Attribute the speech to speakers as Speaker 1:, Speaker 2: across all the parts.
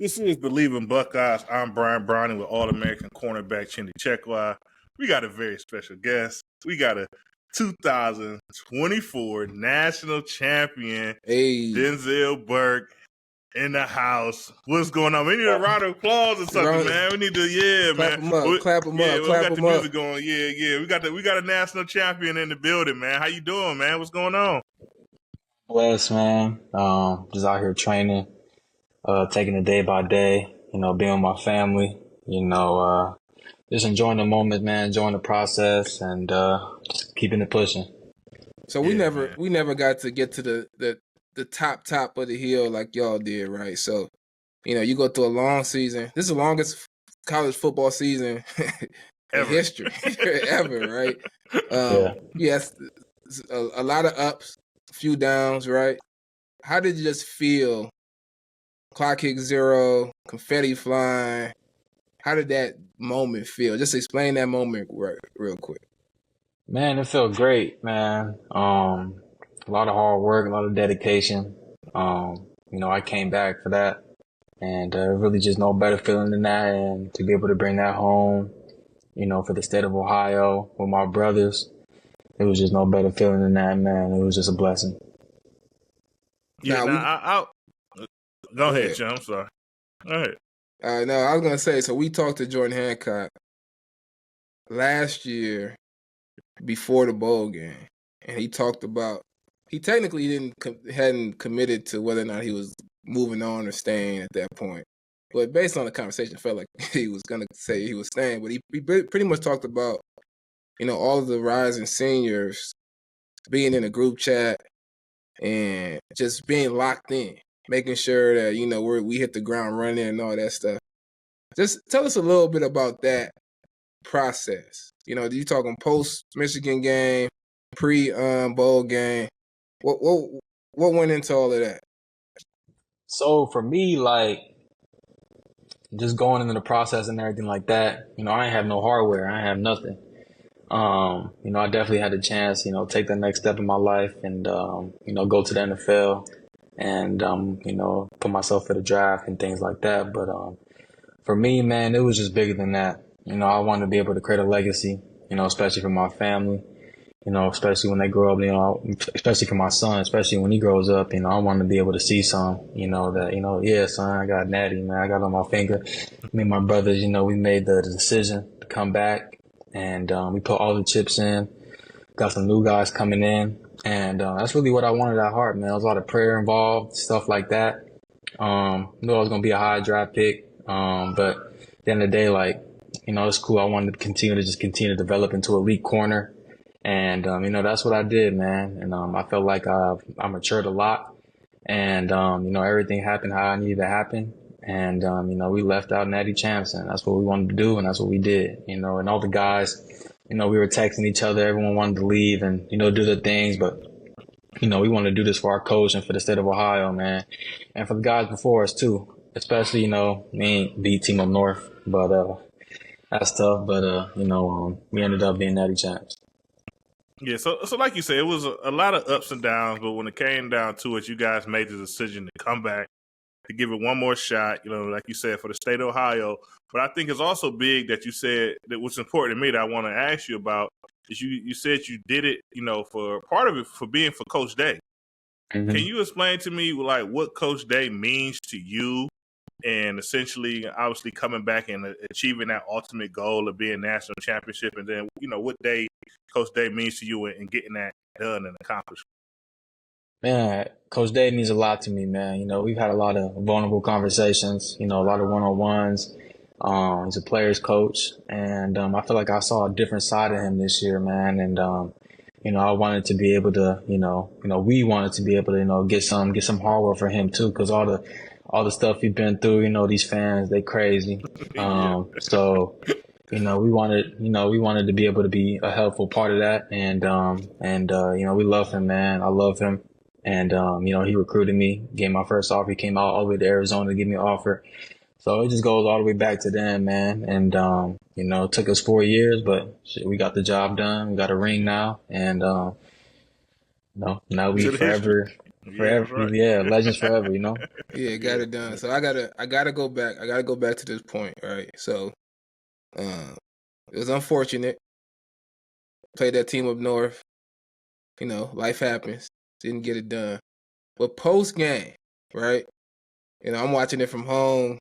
Speaker 1: This is Believe in Buckeyes. I'm Brian Browning with All-American cornerback Chekwa. We got a very special guest. We got a 2024 national champion, Denzel Burke, in the house. What's going on? We need a round of applause or something, man. We need to,
Speaker 2: clap
Speaker 1: man.
Speaker 2: Clap him up. Clap him up.
Speaker 1: We got the music going. Yeah. We got a national champion in the building, man. How you doing, man? What's going on?
Speaker 3: Blessed, man. Just out here training, taking it day by day, being with my family, just enjoying the moment, man, enjoying the process, and just keeping it pushing.
Speaker 2: So we never got to get to the top of the hill like y'all did, right? So, you go through a long season. This is the longest college football season in history ever, right? Yes, a lot of ups, a few downs, right? How did you just feel? Clock hit 0, confetti flying. How did that moment feel? Just explain that moment real quick.
Speaker 3: Man, it felt great, man. A lot of hard work, a lot of dedication. I came back for that, and really just no better feeling than that. And to be able to bring that home, for the state of Ohio with my brothers, it was just no better feeling than that, man. It was just a blessing.
Speaker 1: Yeah, go ahead, Jim. I'm sorry. Go ahead.
Speaker 2: No, I was going to say, so we talked to Jordan Hancock last year before the bowl game, and he talked about he technically hadn't committed to whether or not he was moving on or staying at that point. But based on the conversation, it felt like he was going to say he was staying. But he pretty much talked about, all of the rising seniors being in a group chat and just being locked in, making sure that, we hit the ground running and all that stuff. Just tell us a little bit about that process. You talking post-Michigan game, pre-bowl game. What went into all of that?
Speaker 3: So for me, just going into the process and everything like that, I ain't have no hardware. I ain't have nothing. I definitely had a chance, take the next step in my life and, go to the NFL and, put myself for the draft and things like that. But for me, man, it was just bigger than that. I wanted to be able to create a legacy, especially for my family, especially when they grow up, especially for my son, especially when he grows up, I want to be able to see some, yeah, son, I got natty, man, I got on my finger. Me and my brothers, we made the decision to come back and we put all the chips in, got some new guys coming in. And that's really what I wanted at heart, man. There was a lot of prayer involved, stuff like that. Knew I was going to be a high draft pick. But at the end of the day, it's cool. I wanted to continue to develop into elite corner. And, that's what I did, man. And I felt like I matured a lot. And, everything happened how I needed to happen. And, we left out natty champs, and that's what we wanted to do, and that's what we did, and all the guys, we were texting each other. Everyone wanted to leave and, do their things. But, we wanted to do this for our coach and for the state of Ohio, man. And for the guys before us, too. Especially, we ain't beat Team up North. But that's tough. But, we ended up being natty champs.
Speaker 1: Yeah, so like you said, it was a lot of ups and downs. But when it came down to it, you guys made the decision to come back, to give it one more shot, like you said, for the state of Ohio. But I think it's also big that you said that what's important to me that I want to ask you about is you said you did it, for part of it for being for Coach Day. Mm-hmm. Can you explain to me what Coach Day means to you and essentially obviously coming back and achieving that ultimate goal of being national championship, and then, what Coach Day means to you and getting that done and accomplished?
Speaker 3: Man, Coach Day means a lot to me, man. We've had a lot of vulnerable conversations, a lot of one-on-ones. He's a player's coach, and I feel like I saw a different side of him this year, man. And I wanted to be able to, we wanted to be able to, get some hardware for him too, because all the stuff he's been through, these fans, they crazy. So, we wanted to be able to be a helpful part of that, and we love him, man. I love him. And, he recruited me, gave my first offer. He came out all the way to Arizona to give me an offer. So it just goes all the way back to them, man. And, it took us 4 years, but we got the job done. We got a ring now. And, now we forever,
Speaker 1: Yeah, that's
Speaker 3: Forever,
Speaker 1: right.
Speaker 3: yeah, legends forever, you know?
Speaker 2: Yeah, got it done. So I gotta go back. I gotta go back to this point, right? So, it was unfortunate. Played that team up north. You know, life happens. Didn't get it done. But post game, right? You know, I'm watching it from home.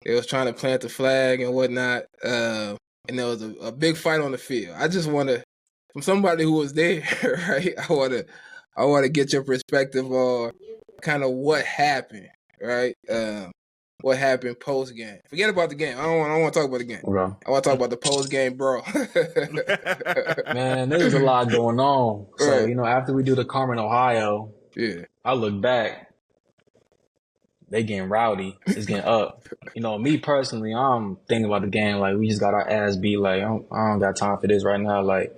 Speaker 2: They was trying to plant the flag and whatnot. And there was a big fight on the field. I just want to, from somebody who was there, right? I want to get your perspective on kind of what happened, right? What happened post game? Forget about the game. I don't want to talk about the game.
Speaker 3: Bro.
Speaker 2: I want to talk about the post game, bro.
Speaker 3: Man, there's a lot going on. So,
Speaker 2: Right.
Speaker 3: you know, after we do the Carmen, Ohio,
Speaker 2: Yeah.
Speaker 3: I look back, they getting rowdy. It's getting up. You know, me personally, I'm thinking about the game like we just got our ass beat. Like, I don't got time for this right now. Like,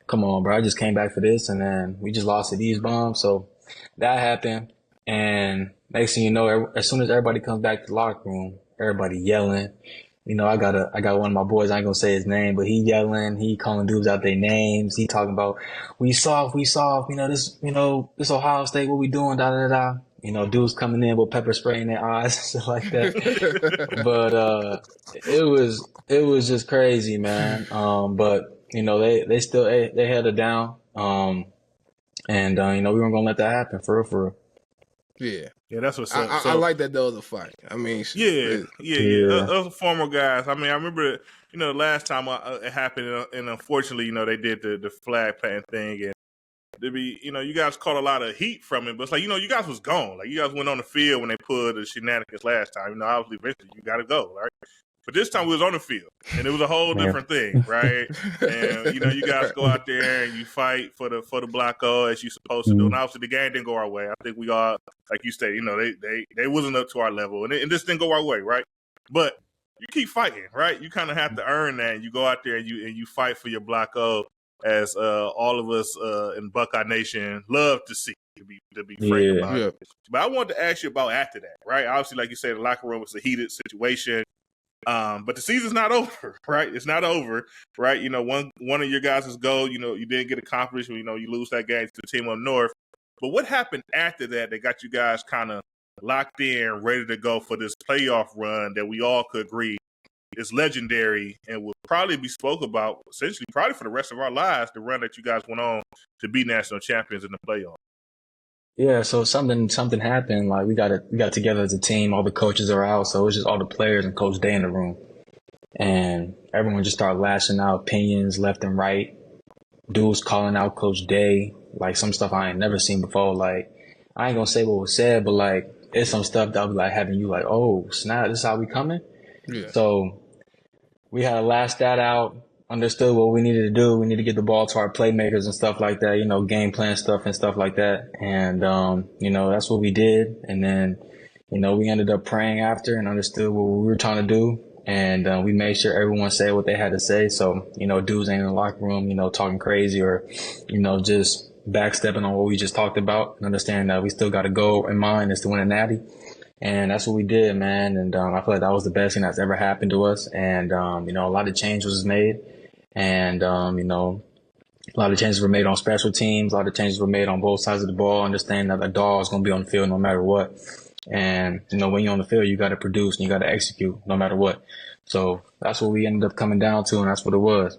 Speaker 3: come on, bro. I just came back for this, and then we just lost to these bums. So that happened. And next thing you know, as soon as everybody comes back to the locker room, everybody yelling. You know, I got one of my boys, I ain't gonna say his name, but he yelling, he calling dudes out their names, he talking about, we soft, you know, this Ohio State, what we doing, da da da. You know, dudes coming in with pepper spray in their eyes, stuff like that. But it was just crazy, man. But you know, they still they held it down. And you know, we weren't gonna let that happen for real.
Speaker 2: Yeah.
Speaker 1: Yeah, that's what's up.
Speaker 2: I like that there was a fight. I mean,
Speaker 1: Yeah. Those former guys. I mean, I remember, you know, last time it happened, and unfortunately, you know, they did the flag planting thing, and to be, you know, you guys caught a lot of heat from it, but it's like, you know, you guys was gone. Like, you guys went on the field when they pulled the shenanigans last time. You know, obviously, eventually, you got to go, right? But this time we was on the field, and it was a whole different thing, right? And you know, you guys go out there and you fight for the Black O as you're supposed to do. And obviously, the game didn't go our way. I think we all, like you said, you know, they wasn't up to our level, and this didn't go our way, right? But you keep fighting, right? You kind of have to earn that. And you go out there and you fight for your Black O, as all of us in Buckeye Nation love to see. To be frank about it. But I wanted to ask you about after that, right? Obviously, like you said, the locker room was a heated situation. But the season's not over, right? It's not over, right? You know, one of your guys' goal, you know, you didn't get accomplished. You know, you lose that game to the team up north. But what happened after that got you guys kind of locked in, ready to go for this playoff run that we all could agree is legendary and will probably be spoke about essentially probably for the rest of our lives, the run that you guys went on to be national champions in the playoffs?
Speaker 3: Yeah, so something happened. Like we got together as a team. All the coaches are out, so it was just all the players and Coach Day in the room, and everyone just started lashing out opinions left and right. Dudes calling out Coach Day, like some stuff I ain't never seen before. Like I ain't gonna say what was said, but like it's some stuff that was like having you like, oh snap, this is how we coming. Yeah. So we had to lash that out. Understood what we needed to do. We need to get the ball to our playmakers and stuff like that, you know, game plan stuff and stuff like that. And, you know, that's what we did. And then, you know, we ended up praying after and understood what we were trying to do. And we made sure everyone said what they had to say. So, you know, dudes ain't in the locker room, you know, talking crazy or, you know, just backstepping on what we just talked about and understand that we still got a goal in mind is to win a natty. And that's what we did, man. And I feel like that was the best thing that's ever happened to us. And, you know, a lot of change was made. And, you know, a lot of changes were made on special teams. A lot of changes were made on both sides of the ball, understanding that a dog is going to be on the field no matter what. And, you know, when you're on the field, you got to produce and you got to execute no matter what. So that's what we ended up coming down to, and that's what it was.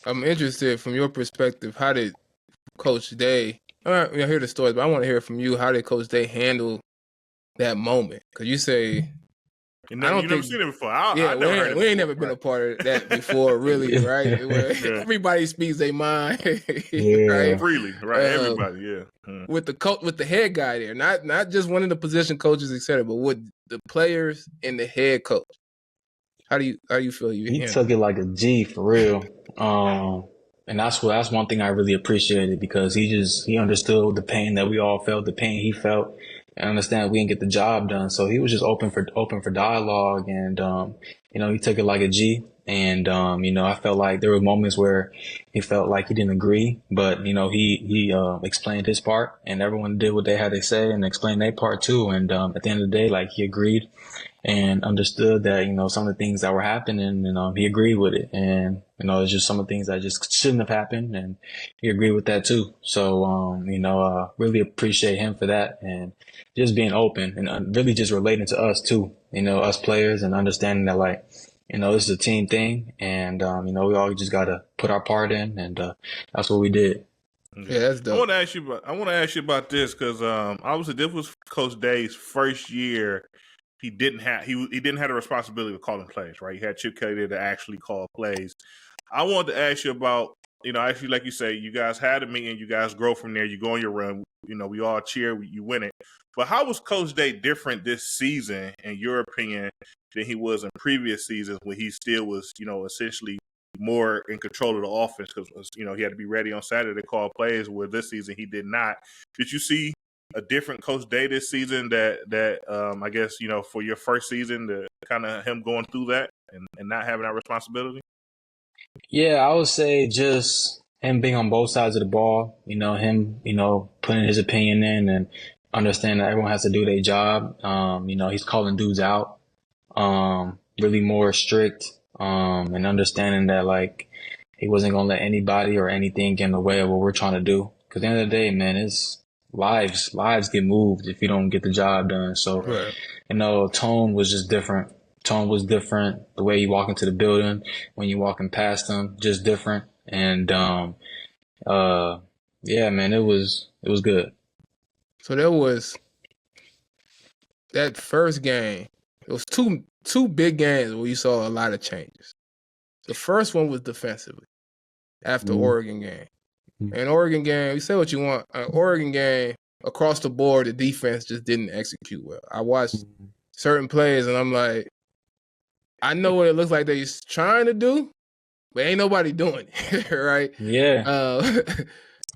Speaker 2: I'm interested from your perspective, how did Coach Day, I hear the stories, but I want to hear from you, how did Coach Day handle that moment? Because you say,
Speaker 1: you never seen it before.
Speaker 2: We ain't never been a part of that before, really, right? Everybody speaks their mind, right?
Speaker 1: Freely, right? Everybody, yeah.
Speaker 2: With the head guy there, not just one of the position coaches, etc., but with the players and the head coach. How do you feel?
Speaker 3: He took it like a G for real, and that's one thing I really appreciated because he understood the pain that we all felt, the pain he felt. I understand we didn't get the job done. So he was just open for dialogue and, you know, he took it like a G. And, you know, I felt like there were moments where he felt like he didn't agree, but, you know, he explained his part and everyone did what they had to say and explained their part too. And, at the end of the day, like he agreed and understood that, some of the things that were happening, he agreed with it. And, it's just some of the things that just shouldn't have happened. And he agreed with that too. So, really appreciate him for that and just being open and really just relating to us too, us players, and understanding that this is a team thing. And, we all just got to put our part in, and that's what we did.
Speaker 2: Yeah, that's dope.
Speaker 1: I want to ask you about this because obviously this was Coach Day's first year. He didn't have the responsibility of calling plays, right? He had Chip Kelly to actually call plays. I wanted to ask you about, actually, like you say, you guys had a meeting, you guys grow from there, you go on your run, we all cheer, you win it. But how was Coach Day different this season, in your opinion, than he was in previous seasons when he still was, essentially more in control of the offense because, he had to be ready on Saturday to call plays, where this season he did not. Did you see a different Coach Day this season that I guess, for your first season, the kind of him going through that and not having that responsibility?
Speaker 3: Yeah, I would say just him being on both sides of the ball, him, putting his opinion in and understanding that everyone has to do their job. He's calling dudes out, really more strict, and understanding that he wasn't going to let anybody or anything get in the way of what we're trying to do. Because at the end of the day, man, it's lives get moved if you don't get the job done. So, right. Tone was just different. Tone was different. The way you walk into the building, when you're walking past them, just different. And, yeah, man, it was good.
Speaker 2: So there was that first game. It was two big games where you saw a lot of changes. The first one was defensively after Oregon game. And Oregon game, you say what you want. Oregon game, across the board, the defense just didn't execute well. I watched certain plays, and I'm like, I know what it looks like they're trying to do, but ain't nobody doing it, right?
Speaker 3: Yeah.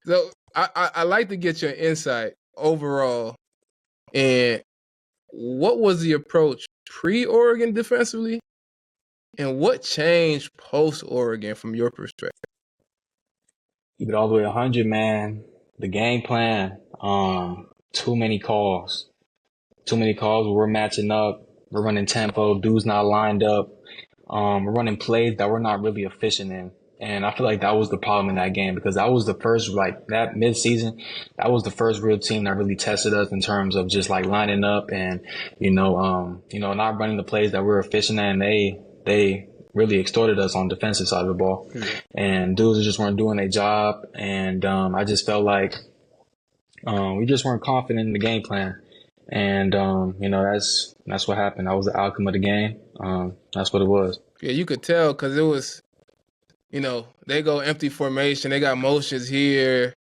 Speaker 2: So I like to get your insight overall. And what was the approach pre-Oregon defensively? And what changed post-Oregon from your perspective?
Speaker 3: Keep it all the way 100, man. The game plan, too many calls. We're matching up. We're running tempo. Dudes not lined up. We're running plays that we're not really efficient in. And I feel like that was the problem in that game, because that was the first, that mid-season, that was the first real team that really tested us in terms of just lining up and, not running the plays that we're efficient at. And they really extorted us on the defensive side of the ball. And dudes just weren't doing their job. And I just felt like we just weren't confident in the game plan. And, that's what happened. That was the outcome of the game. That's what it was.
Speaker 2: Yeah, you could tell because it was, they go empty formation. They got motions here.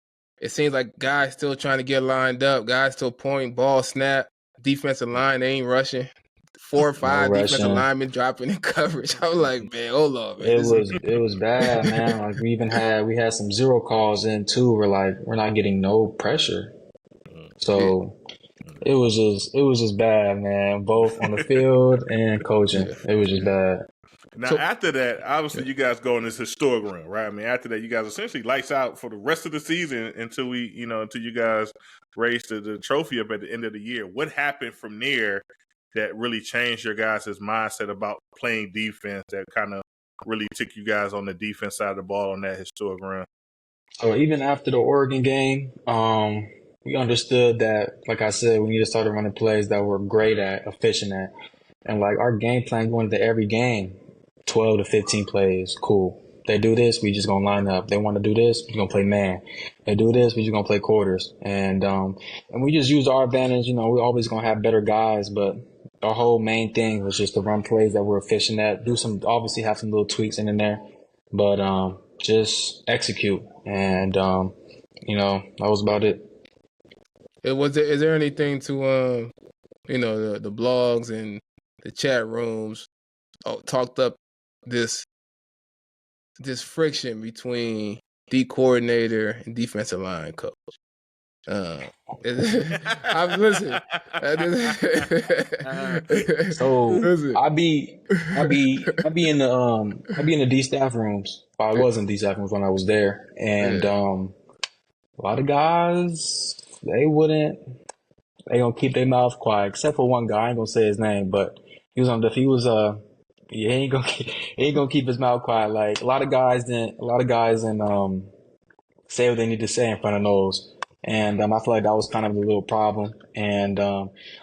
Speaker 2: It seems like guys still trying to get lined up. Guys still pointing, ball snap. Defensive line, they ain't rushing. 4 or 5 defensive linemen dropping in coverage. I was like, man, hold on, man.
Speaker 3: It was bad, man. We had some zero calls in too. We're not getting no pressure. So it was just bad, man. Both on the field and coaching. It was just bad.
Speaker 1: Now, after that, obviously, you guys go on this historic run, right? I mean, after that, you guys essentially lights out for the rest of the season until you guys raise the trophy up at the end of the year. What happened from there that really changed your guys' mindset about playing defense that kind of really took you guys on the defense side of the ball on that historic run?
Speaker 3: So even after the Oregon game, we understood that, like I said, we need to start running plays that we're great at, efficient at. And our game plan going into every game, 12 to 15 plays, cool. They do this, we just gonna line up. They want to do this, we're gonna play man. They do this, we just gonna play quarters. And we just use our advantage. We're always gonna have better guys, but our whole main thing was just to run plays that we're efficient at. Obviously have some little tweaks in there, but just execute. And that was about it.
Speaker 2: Is there anything to the blogs and the chat rooms talked up this friction between D coordinator and defensive line coach? I've listened.
Speaker 3: So I be in the D staff rooms. I was in D staff rooms when I was there, and a lot of guys they gonna keep their mouth quiet, except for one guy. I ain't gonna say his name, but He was on the. He was Yeah, he ain't gonna keep his mouth quiet. Like a lot of guys didn't. A lot of guys and say what they need to say in front of Knowles. And I feel like that was kind of a little problem. And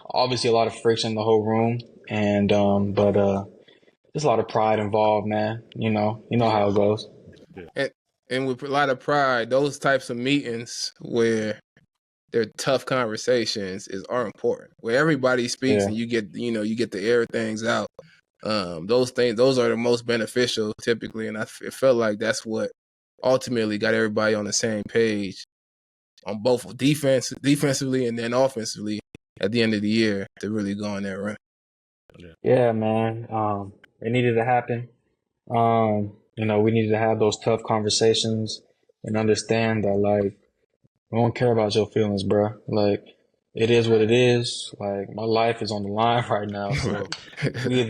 Speaker 3: obviously a lot of friction in the whole room. And but there's a lot of pride involved, man. You know how it goes.
Speaker 2: And with a lot of pride, those types of meetings where they're tough conversations are important. Where everybody speaks and you get to air things out. Those are the most beneficial typically, and it felt like that's what ultimately got everybody on the same page on both defensively and then offensively at the end of the year to really go on that run.
Speaker 3: Yeah, man. It needed to happen. We needed to have those tough conversations and understand that, like, we don't care about your feelings, bro. Like, it is what it is. Like, my life is on the line right now. So we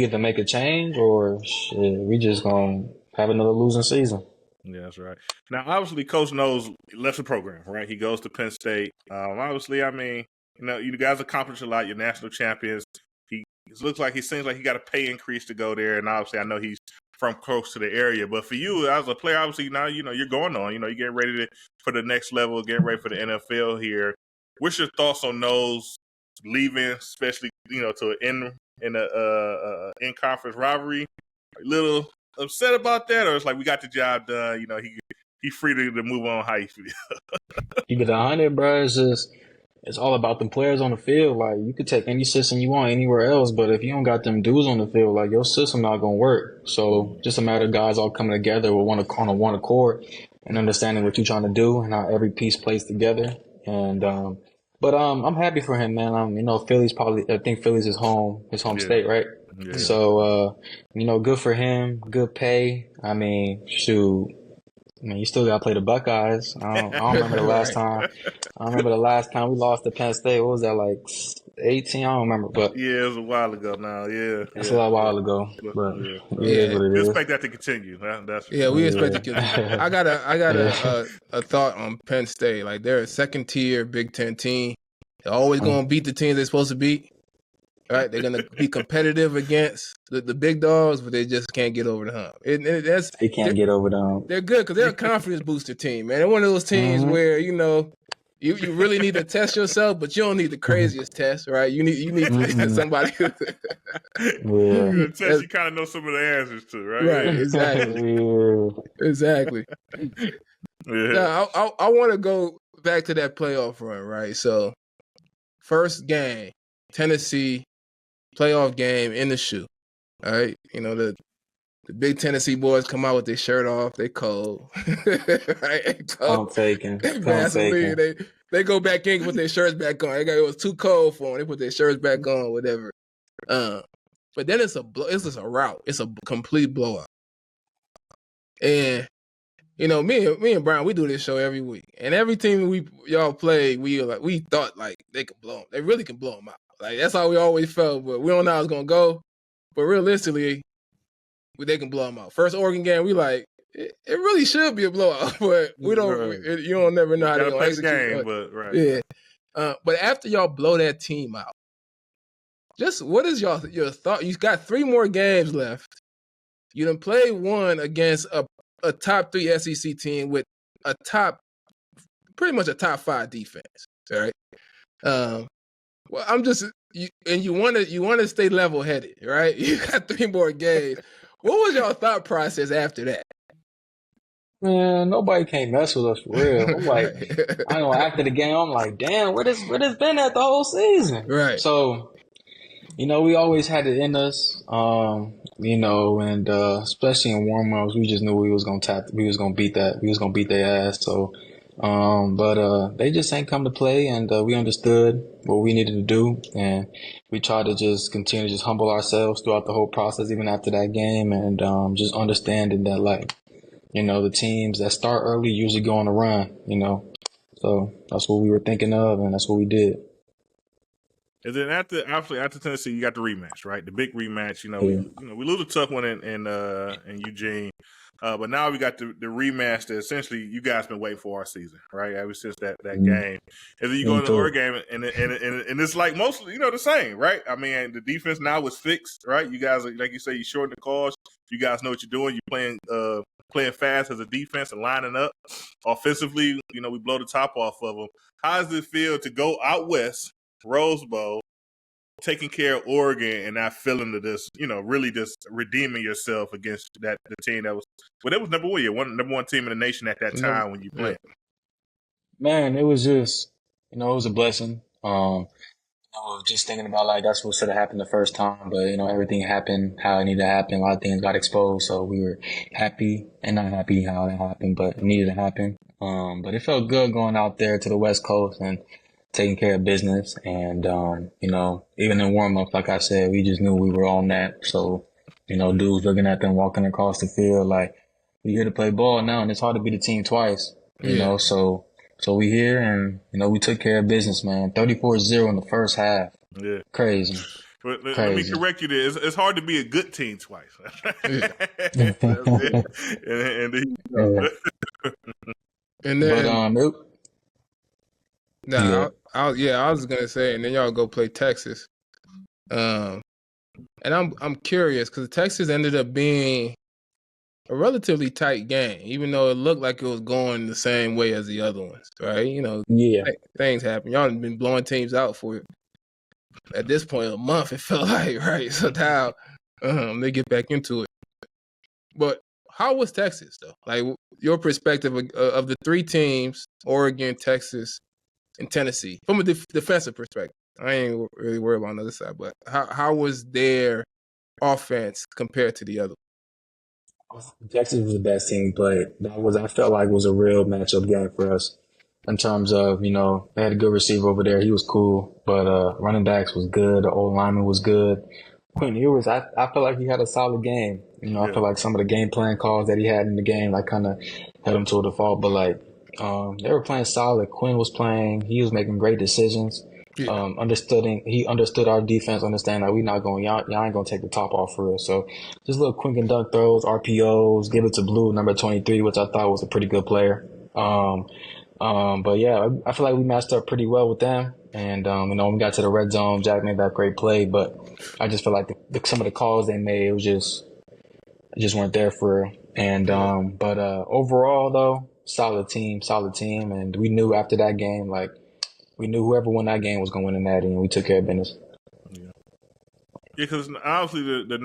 Speaker 3: either make a change or shit, we just gonna have another losing season.
Speaker 1: Yeah, that's right. Now, obviously, Coach Knowles left the program, right? He goes to Penn State. Obviously, I mean, you guys accomplished a lot. You're national champions. It seems like he got a pay increase to go there, and obviously, I know he's from close to the area. But for you, as a player, obviously, now you're going on. You're getting ready for the next level, getting ready for the NFL here. What's your thoughts on Knowles leaving, especially to end in a in-conference rivalry? A little upset about that, or it's like we got the job done? He's free to move on. How you feel?
Speaker 3: Keep it 100, bro. It's all about them players on the field. Like, you could take any system you want anywhere else, but if you don't got them dudes on the field, like, your system not gonna work. So just a matter of guys all coming together with on one accord and understanding what you're trying to do and how every piece plays together. And but I'm happy for him, man. I think Philly's his home state, right? Yeah. So good for him. Good pay. I mean, shoot. I mean, you still got to play the Buckeyes. I don't remember the last time. I remember the last time we lost to Penn State. What was that, like 18? I don't remember. But
Speaker 1: yeah, it was a while ago now. Yeah,
Speaker 3: it's a while ago. But
Speaker 1: we expect that to continue.
Speaker 2: We expect to continue. I got a thought on Penn State. Like, they're a second tier Big Ten team. They're always going to beat the teams they're supposed to beat. Right, they're gonna be competitive against the big dogs, but they just can't get over the hump.
Speaker 3: They can't get over the hump.
Speaker 2: They're good because they're a confidence booster team, man. They're one of those teams where you really need to test yourself, but you don't need the craziest test, right? You need somebody.
Speaker 1: Test you kind of know some of the answers to, right?
Speaker 2: Right, exactly. Now, I want to go back to that playoff run, right? So, first game, Tennessee. Playoff game in the shoe. All right. The big Tennessee boys come out with their shirt off. They cold. Right?
Speaker 3: Cold. I'm faking.
Speaker 2: They go back in with their shirts back on. It was too cold for them. They put their shirts back on, whatever. But then it's just a rout. It's a complete blowout. And me and Brian, we do this show every week. And every team y'all play, we thought like they could blow them. They really can blow them out. Like, that's how we always felt, but we don't know how it's going to go. But realistically, they can blow them out. First Oregon game, we like, it really should be a blowout, but we don't, you don't never know how they're going to execute.
Speaker 1: But, right.
Speaker 2: Yeah. But after y'all blow that team out, just what is your thought? You got 3 more games left. You done played one against a top 3 SEC team with pretty much a top 5 defense, all right? Well, you want to stay level headed, right? You got 3 more games. What was your thought process after that?
Speaker 3: Man, nobody can't mess with us for real. I'm like, after the game, I'm like, damn, where this been at the whole season?
Speaker 2: Right.
Speaker 3: So, we always had it in us, and especially in warm-ups, we just knew we was gonna beat their ass. So. But they just ain't come to play, and we understood what we needed to do, and we tried to just continue to just humble ourselves throughout the whole process, even after that game, and just understanding that, like, the teams that start early usually go on a run, so that's what we were thinking of, and that's what we did.
Speaker 1: And then after Tennessee, you got the rematch, right? The big rematch.
Speaker 3: Yeah.
Speaker 1: We lose a tough one in Eugene, but now we got the rematch that essentially you guys been waiting for our season, right? Ever since that game, and then you go into the Oregon game, and it's like mostly the same, right? I mean, the defense now is fixed, right? You guys, like you say, you shorten the calls. You guys know what you're doing. You're playing fast as a defense and lining up offensively. We blow the top off of them. How does it feel to go out west, Rose Bowl, taking care of Oregon and not feeling to this, really just redeeming yourself against the team that was number one team in the nation at that time when you played?
Speaker 3: Man, it was just, it was a blessing. Just thinking about like that's what should have happened the first time, but everything happened how it needed to happen. A lot of things got exposed, so we were happy and not happy how it happened, but it needed to happen. But it felt good going out there to the West Coast and taking care of business. And even in warm up, like I said, we just knew we were on that. So dudes looking at them walking across the field like, we here to play ball now, and it's hard to beat the team twice. So we here, and we took care of business, man. 34-0 in the first half.
Speaker 1: Yeah,
Speaker 3: crazy.
Speaker 1: But let me correct you there. It's hard to be a good team twice.
Speaker 2: And then, I was gonna say, and then y'all go play Texas. And I'm curious because Texas ended up being a relatively tight game, even though it looked like it was going the same way as the other ones, right? Things happen. Y'all have been blowing teams out for it. At this point, a month, it felt like, right? So now they get back into it. But how was Texas, though? Like, your perspective of the three teams, Oregon, Texas, and Tennessee, from a defensive perspective. I ain't really worried about on the other side, but how was their offense compared to the other?
Speaker 3: Texas was the best team, but I felt like was a real matchup game for us in terms of, they had a good receiver over there. He was cool, but running backs was good. The old lineman was good. Quentin Ewers, I felt like he had a solid game. I feel like some of the game plan calls that he had in the game, like kind of held him to a default, but like they were playing solid. Quinn was playing. He was making great decisions. Yeah. He understood our defense, understand that y'all ain't going to take the top off for us. So just little quick and dunk throws, RPOs, give it to Blue, number 23, which I thought was a pretty good player. But yeah, I feel like we matched up pretty well with them. And, when we got to the red zone, Jack made that great play, but I just feel like some of the calls they made, it just weren't there for her. And, but overall though, solid team. And we knew after that game, like, we knew whoever won that game was going to win in that, and we took care of business.
Speaker 1: Yeah, because obviously the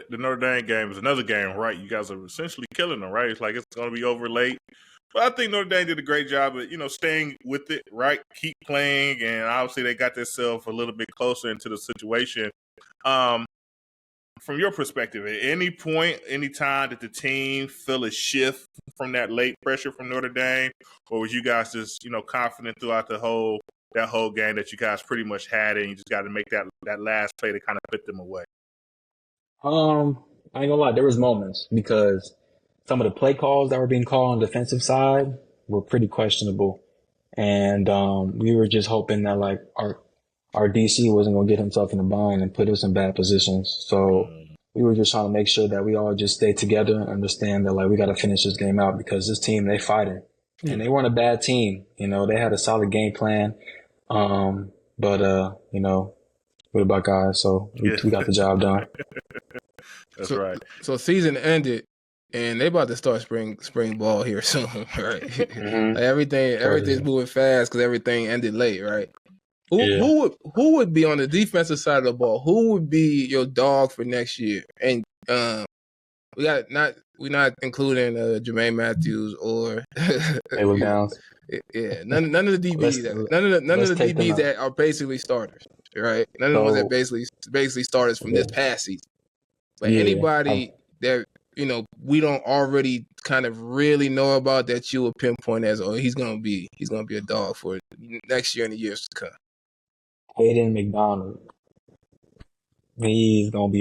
Speaker 1: Notre Dame game is another game, right? You guys are essentially killing them, right? It's like it's going to be over late. But I think Notre Dame did a great job of, staying with it, right? Keep playing, and obviously they got themselves a little bit closer into the situation. From your perspective, at any point, any time did the team feel a shift from that late pressure from Notre Dame, or was you guys just, confident throughout that whole game that you guys pretty much had it and you just got to make that last play to kind of put them away?
Speaker 3: I ain't gonna lie, there was moments because some of the play calls that were being called on the defensive side were pretty questionable. And we were just hoping that like our DC wasn't gonna get himself in a bind and put us in bad positions. So we were just trying to make sure that we all just stay together and understand that like we gotta finish this game out because this team, they fighting. And they weren't a bad team. They had a solid game plan. But we're the Buckeyes, so we got the job done.
Speaker 1: That's right.
Speaker 2: So season ended, and they about to start spring ball here soon, right? Mm-hmm. Like everything's moving fast because everything ended late, right? Who would be on the defensive side of the ball? Who would be your dog for next year? And we're not including Jermaine Matthews or
Speaker 3: Taylor Downs.
Speaker 2: Yeah, none of the DBs, none of the DBs that are basically starters, right? None of the ones that basically starters from this past season. But anybody that we don't already kind of really know about that you would pinpoint as he's gonna be a dog for next year and the years to come.
Speaker 3: Hayden McDonald. He's gonna be a